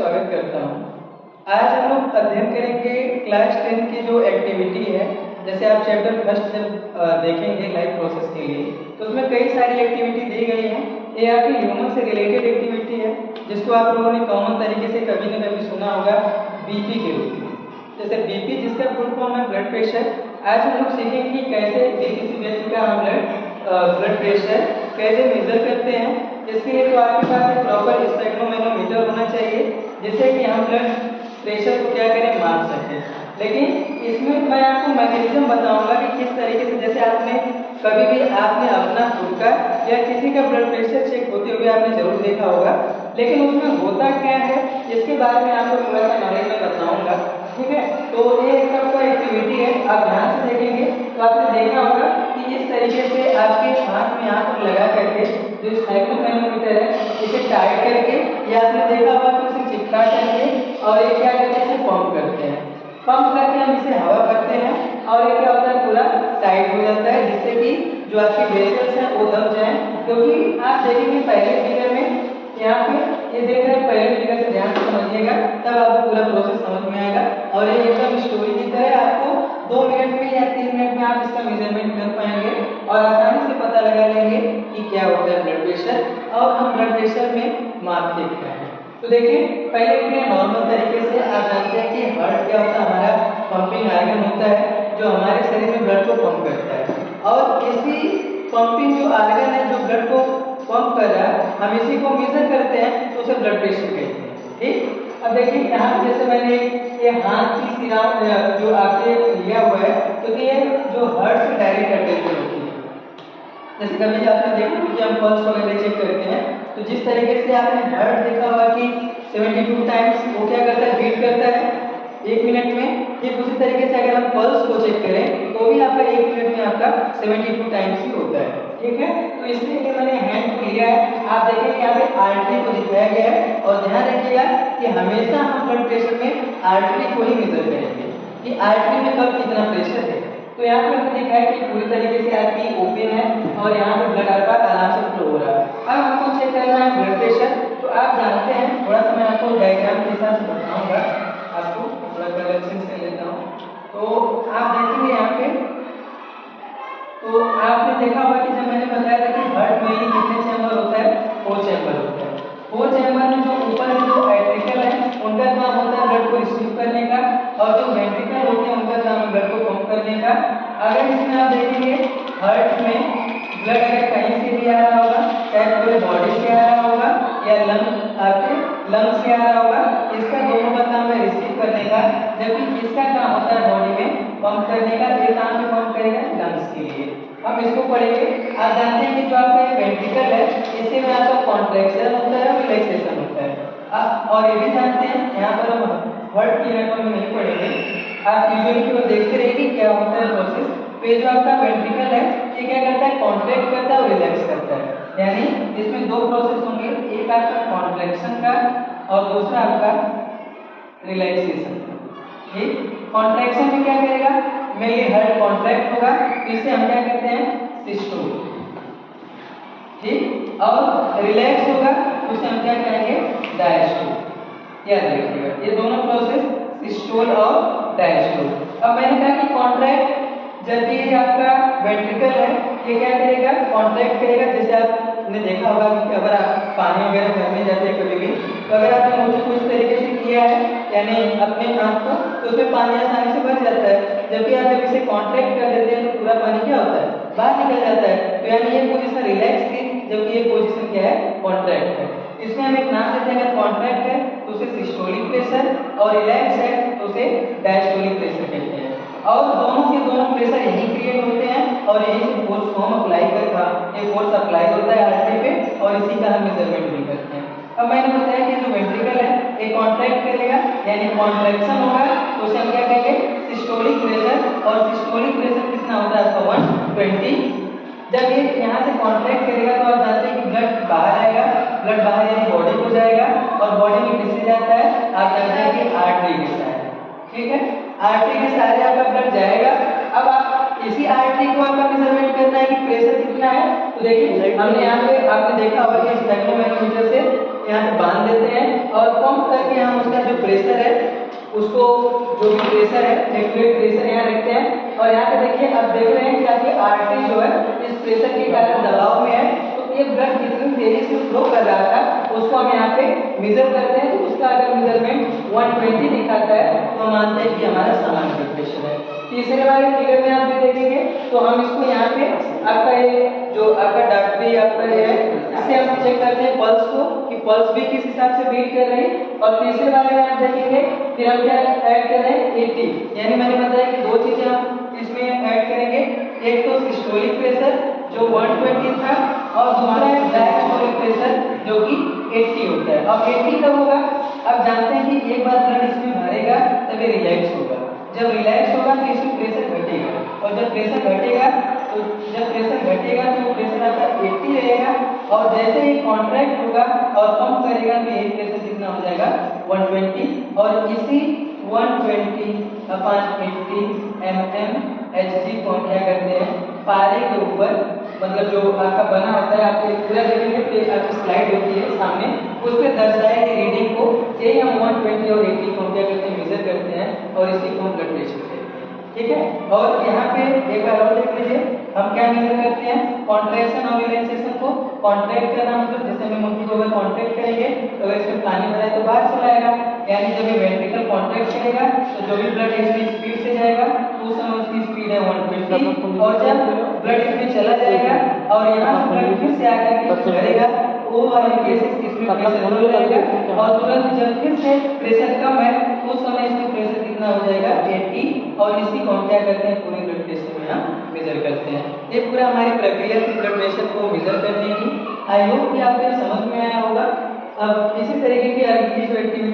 स्वागत करता हूँ। आज हम लोग अध्ययन करेंगे क्लास 10 की जो एक्टिविटी है। जैसे आप चैप्टर फर्स्ट जब देखेंगे लाइफ प्रोसेस के लिए, तो उसमें कई सारी एक्टिविटी दी गई हैं। ये आपकी ह्यूमन से रिलेटेड एक्टिविटी है, जिसको आप लोगों ने कॉमन तरीके से कभी न कभी सुना होगा बीपी के रूप में। जैसे बीपी जिसका फुल फॉर्म है ब्लड प्रेशर। आज हम लोग सीखेंगे कि कैसे किसी व्यक्ति का हम ब्लड प्रेशर कैसे मेजर करते हैं। इसके लिए तो आपके पास एक प्रॉपर स्पेक्ट्रोमेनोमीटर होना चाहिए, जिससे कि हम ब्लड प्रेशर को क्या करें, माप सकें। लेकिन इसमें मैं आपको मैकेनिज्म बताऊंगा कि किस तरीके से, जैसे आपने कभी भी आपने अपना खुद का या किसी का ब्लड प्रेशर चेक होते हुए आपने जरूर देखा होगा, लेकिन उसमें होता क्या है इसके बारे में आपको थोड़ा सा नॉलेज में बताऊंगा। ठीक है, तो ये एक आपका एक्टिविटी है, आप ध्यान से देखेंगे तो आपने देखा होगा कि इस तरीके से आपके हाथ में यहाँ पर लगा करके जो स्पेक्ट्रोमेनोमीटर है इसे टाइट करके, या आपने देखा होगा कि उसे चिपका करके और ये क्या करते हैं, इसे पंप करते हैं। पंप करके हम इसे हवा करते हैं और ये क्या होता है, पूरा टाइट हो जाता है, जिससे कि जो आपके वेसल्स हैं वो दब जाए। क्योंकि आप देखेंगे पहले फिगर में, यहाँ पे ये देख रहे हैं, पहले फिगर से ध्यान से समझिएगा, तब आपको पूरा प्रोसेस समझ में आएगा। और ये एकदम स्टोरी की तरह आपको 2 मिनट में या 3 मिनट में आप इसका मेजरमेंट कर पाएंगे और आसानी से पता लगा लेंगे कि क्या होता है ब्लड प्रेशर और हम ब्लड प्रेशर में माप देखते हैं। तो देखिए, पहले क्या नॉर्मल तरीके से आप जानते हैं कि हार्ट क्या होता है, हमारा पंपिंग आर्गन होता है जो हमारे शरीर में ब्लड को पंप करता है। और इसी पंपिंग जो आर्गन है जो ब्लड को पंप कर रहा है, हम इसी को मेजर करते हैं तो उसे ब्लड प्रेशर कहते हैं। ठीक, अब देखिए यहाँ जैसे मैंने ये हाथ की सिरा जो आपके लिया हुआ है, तो ये जो हार्ट से डायरेक्ट अटैच होती है। जैसे कभी आपने देखा कि हम पल्स वगैरह चेक करते हैं, तो जिस तरीके से आपने हार्ट देखा होगा कि 72 टाइम्स वो क्या करता है, बीट करता है 1 मिनट में। ठीक उसी तरीके से अगर हम पल्स को चेक करें तो भी आपका 1 मिनट में आपका 72 टाइम्स ही होता है। ठीक है, तो इसलिए मैंने हैंड को लिया है, आप देखेंगे यहाँ पे आर्टरी को दिखाया गया है। और ध्यान रखिएगा कि हमेशा हम ब्लड प्रेशर में आर्टरी को ही मेजर करेंगे कि आर्टरी में कब कितना प्रेशर है। तो यहाँ पे हमने देखा है कि पूरी तरीके से आपकी ओपन है और यहाँ पे ब्लड आपका आराम से फ्लो हो रहा है। अब हमको चेक करना है ब्लड प्रेशर। तो आप जानते हैं, थोड़ा सा मैं आपको डायग्राम के हिसाब से बताऊंगा, आपको थोड़ा कलेक्शन से लेता हूँ। तो आप देखेंगे यहाँ पे, तो आपने देखा होगा कि जब मैंने बताया था कि हार्ट में ही कितने चैम्बर होता है, 4 चैम्बर होता है। 4 चैम्बर में जो ऊपर में जो एट्रिकल है उनका काम होता है ब्लड को रिसीव करने का, और जो वेंट्रिकल होते हैं उनका काम है ब्लड को पंप करने का। अगर इसमें आप देखेंगे हार्ट में ब्लड अगर कहीं से भी आ रहा होगा, चाहे पूरे बॉडी से आ रहा होगा या आपके लंग से आ रहा होगा, इसका दोनों का काम है रिसीव करने का, जबकि इसका काम होता है बॉडी में पंप करने का। ये काम भी पंप करेगा लंग्स के लिए। हम इसको पढ़ेंगे। आप जानते हैं कि जो आपका वेंट्रिकल है इसी में आपका कॉन्ट्रैक्शन होता है और रिलैक्सेशन होता है। और ये भी जानते हैं, यहाँ पर हम हार्ट की एनाटॉमी नहीं पढ़ेंगे, आप यूजुअली केवल देखते रहिए क्या होता है प्रोसेस। तो ये जो आपका वेंट्रिकल है ये क्या करता है, कॉन्ट्रैक्ट करता है और रिलैक्स करता है। यानी इसमें 2 प्रोसेस होंगे, एक आपका कॉन्ट्रैक्शन का और दूसरा आपका रिलैक्सेशन का। ठीक, कॉन्ट्रैक्शन में क्या करेगा, मेनली हार्ट कॉन्ट्रैक्ट होगा, इसे हम क्या कहते हैं, सिस्टोल। ठीक, और रिलैक्स होगा उसे हम क्या कहेंगे, डायस्टोल। याद रखिएगा ये दोनों प्रोसेस सिस्टोल और डायस्टोल। अब मैंने कहा कि कॉन्ट्रैक्ट, जब ये आपका वेंट्रिकल है ये क्या करेगा, कॉन्ट्रैक्ट करेगा। जैसे आपने देखा होगा कि अगर आप पानी वगैरह भरने जाते हैं कभी भी, तो अगर आपने मुझे कुछ तरीके से किया है यानी अपने हाथ को, तो उसमें पानी आसानी से भर जाता है। जबकि आप जब इसे कॉन्ट्रैक्ट कर देते हैं तो पूरा पानी क्या होता है, बाहर निकल जाता है। तो यानी ये पोजीशन रिलैक्स थी, जबकि ये पोजीशन क्या है, कॉन्ट्रैक्ट है। इसमें हम एक नाम देते हैं, अगर कॉन्ट्रैक्ट है तो उसे सिस्टोलिक प्रेशर और रिलैक्स है तो उसे डायस्टोलिक प्रेशर कहते हैं। और दोनों के दोनों प्रेशर यही क्रिएट होते हैं और यही से फोर्स को हम अप्लाई करता है, ये फोर्स अप्लाई होता है आर्टरी पे और इसी का हम मेजरमेंट भी करते हैं। अब मैंने बताया कि जो वेंट्रिकल है ये कॉन्ट्रैक्ट करेगा यानी कॉन्ट्रैक्शन होगा, तो उसे हम क्या कहेंगे, सिस्टोलिक प्रेशर। और सिस्टोलिक प्रेशर कितना होता है आपका, 120। जब ये यहाँ से कॉन्ट्रैक्ट करेगा तो आप जानते हैं कि ब्लड बाहर आएगा, ब्लड बाहर यानी बॉडी को जाएगा और बॉडी में किससे जाता है, आप जानते हैं कि आर्टरी के सहारे। ठीक है, आर्टरी के सहारे आपका ब्लड जाएगा। अब आप इसी आर्टरी को आपका मेजरमेंट करना है कि प्रेशर कितना है। तो देखिए हमने यहाँ पे आपने देखा होगा कि स्टेगनोमेनोमीटर से यहाँ पे बांध देते हैं और पंप करके हम उसका जो प्रेशर है उसको, जो भी प्रेशर है, एक्यूरेट प्रेशर यहाँ रखते हैं। और यहाँ पे देखिए अब देख रहे हैं कि आपकी आर्टरी जो है इस प्रेशर के कारण दबाव में है, तो ये ब्लड कितनी तेजी से फ्लो कर रहा था उसको हम यहाँ पे मेजर करते हैं। तो उसका अगर मेजरमेंट 120 दिखाता है तो हम मानते हैं कि हमारा सामान्य ब्लड प्रेशर है। तीसरे वाले फिगर में आप भी देखेंगे तो हम इसको यहाँ पे आपका ये जो आपका डॉक्टरी आपका ये है, इससे हम चेक करते हैं पल्स को कि पल्स भी किस हिसाब से बीट कर रही है। और तीसरे वाले में आप देखेंगे फिर हम क्या ऐड कर रहे हैं 80, यानी मैंने बताया कि दो चीजें हम इसमें ऐड करेंगे, एक तो सिस्टोलिक प्रेशर जो 120 था और दूसरा है डायस्टोलिक प्रेशर जो कि 80 होता है। अब 80 कब होगा, अब जानते हैं कि एक बार ब्लड इसमें भरेगा तब ये रिलैक्स होगा, जब रिलैक्स होगा तो इसमें प्रेशर घटेगा और जब प्रेशर घटेगा तो वो प्रेशर आपका 80 रहेगा और जैसे ही कॉन्ट्रैक्ट होगा और पंप करेगा तो ये प्रेशर कितना हो जाएगा 120 और इसी 120/80 mmHg को हम क्या करते हैं पारे के ऊपर, मतलब जो आपका बना होता है आपके पूरा देखेंगे तो आपकी स्लाइड होती है सामने, उस पर दर्शाएंगे रीडिंग को, यही हम 120 और 80 को क्या करते हैं मेजर करते हैं और इसी को हम ब्लड प्रेशर कहते हैं। ठीक है, और यहाँ पे एक बार और देख लीजिए हम क्या मेजर करते हैं कॉन्ट्रैक्शन और रिलैक्सेशन को। कॉन्ट्रैक्ट करना मतलब जैसे हम मुट्ठी को अगर कॉन्ट्रैक्ट करेंगे तो अगर इसमें पानी भरा है तो बाहर चला आएगा, यानी जब ये वेंट्रिकल कॉन्ट्रैक्ट करेगा तो जो भी ब्लड इसकी स्पीड से जाएगा तो उस समय उसकी स्पीड है 120 और जब ब्लड इसमें चला जाएगा और यहाँ से ब्लड फिर से आकर के भरेगा वो वाले केसेस इसमें प्रेशर लो रहेगा और तुरंत जब फिर से प्रेशर कम है तो उस समय इसमें प्रेशर कितना हो जाएगा 80 और इसी को हम क्या करते हैं पूरे ब्लड प्रेशर में हम मेजर करते हैं। ये पूरा हमारी प्रक्रिया थी ब्लड प्रेशर को मेजर करने की। आई होप कि आपको समझ में आया होगा। अब इसी तरीके की अगली जो एक्टिविटी